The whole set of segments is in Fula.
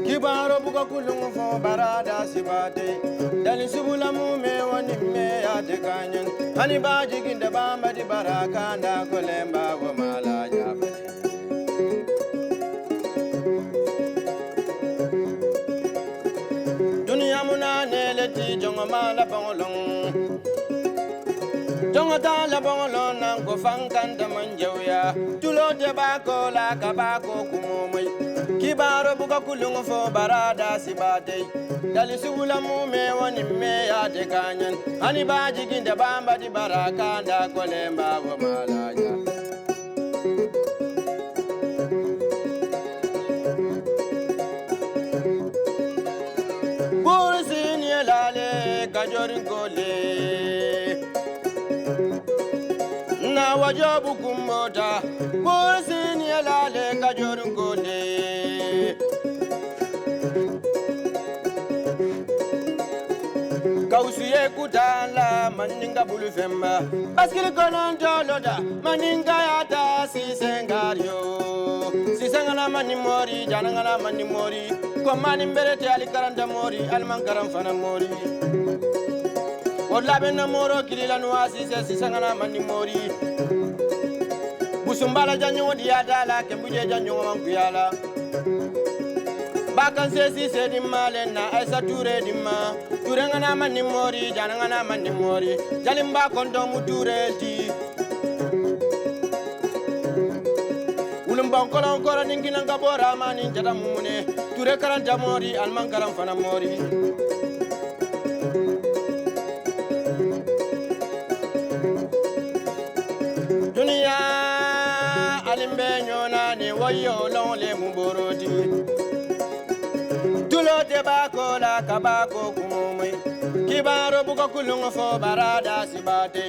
Kibaro buka kulungu fo barada sibate dali subula mume woni me ya te kanyen hani baji ginda bamba di baraka nda kolemba wo mala jabe dunia munane leti jongo mala bangolong jongo ta la bangolong nan ko fankanta manjawya tulo te bako la kabako kumumai Kibaro buka kulungu fo barada sibate dali subula mume woni me ya te kanyen hani baji ginda bamba di baraka nda kolemba wo malaja Bursin yelale kajorin kole na wajobu kumota Bursin yelale kajorin kole Kausiye kutala maninga bulu femba Baskili konon joloda maninga yata sisengario Sisengana mani mori janangana mani mori Komani mberete alikaranta mori almankaram fana mori Odlabe na moro kilila nuasi sisengana mani mori Busumbala janyo diadala kembuje janyo mankuyala Bakan se di male na aisa ture di ma ture ngana mani mori jana ngana mani mori jalimba kondo mu ture di ulum bon kolon koro ningina ngabora mani jada mune ture karanta mori alman karam fana mori dunia alimbe nyona ni wayo lonle muborodi Tulo te bako la kabako kumumai Kibaro buka kulungu fo barada sibate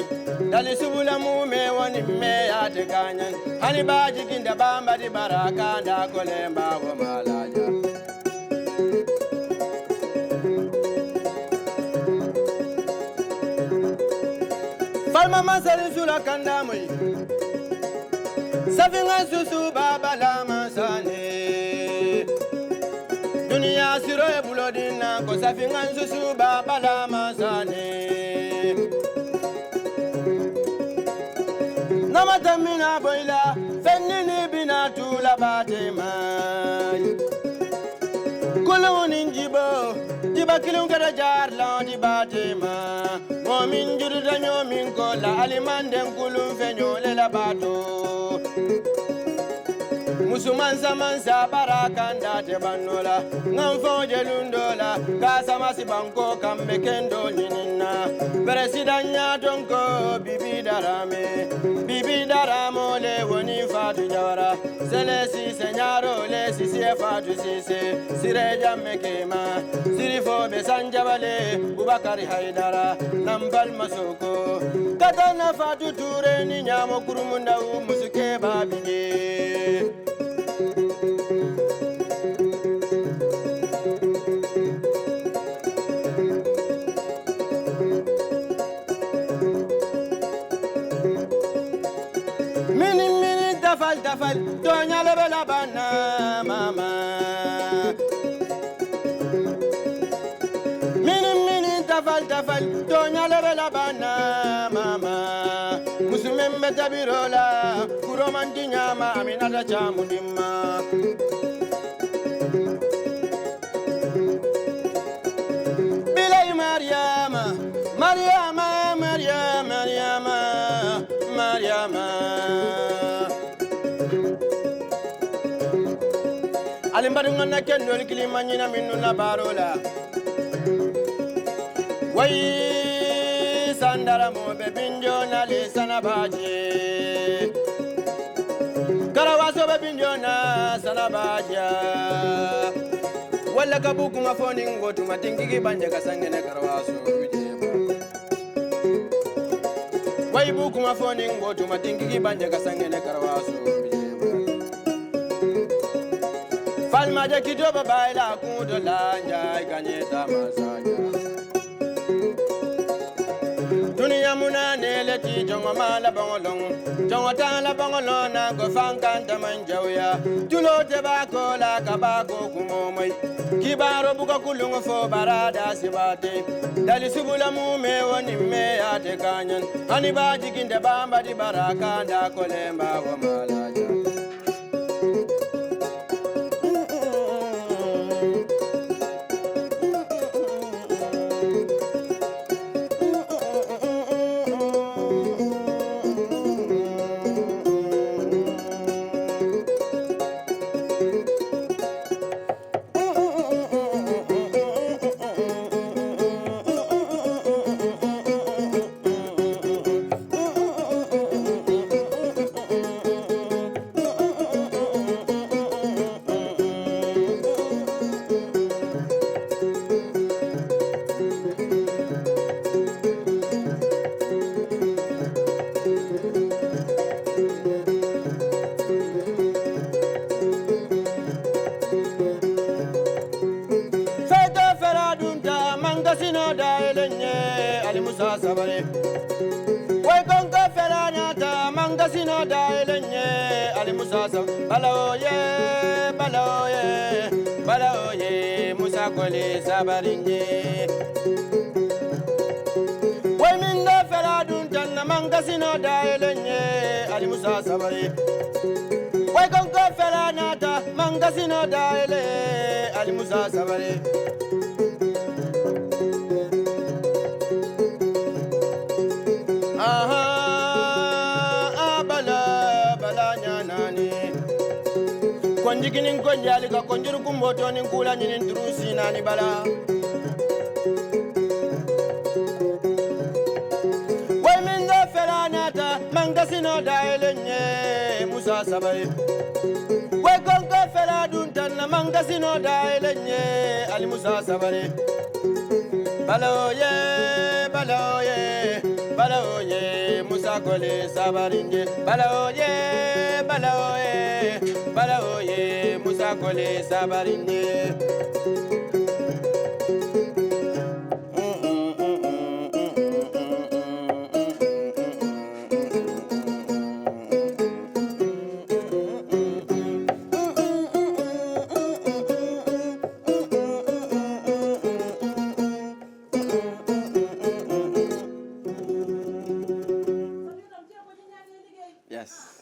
dali subula mume woni me ya te kanyen hani baji ginda bamba di baraka nda kolemba wo malaja Falma masari sula kandamui Safinga susu baba la masane Dunia siro e bulodina ko safingan susu baba la masane Namatamina boila fennini bina tula batema Kuluni njibo diba kilun kada jar la di batema Momin juru danyo min kola alimanden kulun fenyo le la bato Musumansa mansa barakanda te banola ngamfo jelundola kasa masi banko kambe kendo nyinina presidanya tonko bibi daramo le woni fatu jawara selesi senyaro le sisi fatu sisi sire jamme kema sirifo be sanjabale Bubakari Haidara nambal masoko katana fatu ture ni nyamo kurumunda musuke babije Tafal, doña le ve la bana, mama. Mini, tafal, doña le ve la bana, mama. Musumembe tabirola, kuromanti nyama, aminata chamudima. Bilay Alimbadunga na kendol kilimanyina minuna barola. Wai sandara mo bebinjo na le sanabaje. Karawaso bebinjo na sanabaja. Wala kabuku mafoni ngotu matingiki banje kasangene karawaso ujeba. Wai buku mafoni ngotu matingiki banje kasangene karawaso ujeba. Falma de kidoba baila kudo lanja ikanyeta masanya. Dunia muna neleti jongo mala bangolong. Jongo tala bangolong na go fankanta manjawya. Tulo te bako la kabako kumomai. Kibaro buka kulungo fo barada sibate. Dali subula mume woni me ate kanyan. Ani baji kinde bamba di baraka nda kolemba wa malaja. Sino da elenye Ali Musa Sabare. Wai konko feranata manga sino da elenye Ali Musa Sabare. Balaoye Musa Kole Sabarinye. Wai minga feradun tanna manga sino da elenye Ali Musa Sabare. Wai konko feranata manga sino da ele Ali Musa Sabare. Konjikinin konjali ka konjuru kumboto ni kula nyinin turusi nani bala. Wai minga feranata mangasino da elenye Musa Sabare. Wai konko feradun tanna mangasino da elenye Ali Musa Sabare. Balaoye Musa Kole Sabarinje. Balaoye Musa Kole Sabarinje. Yes.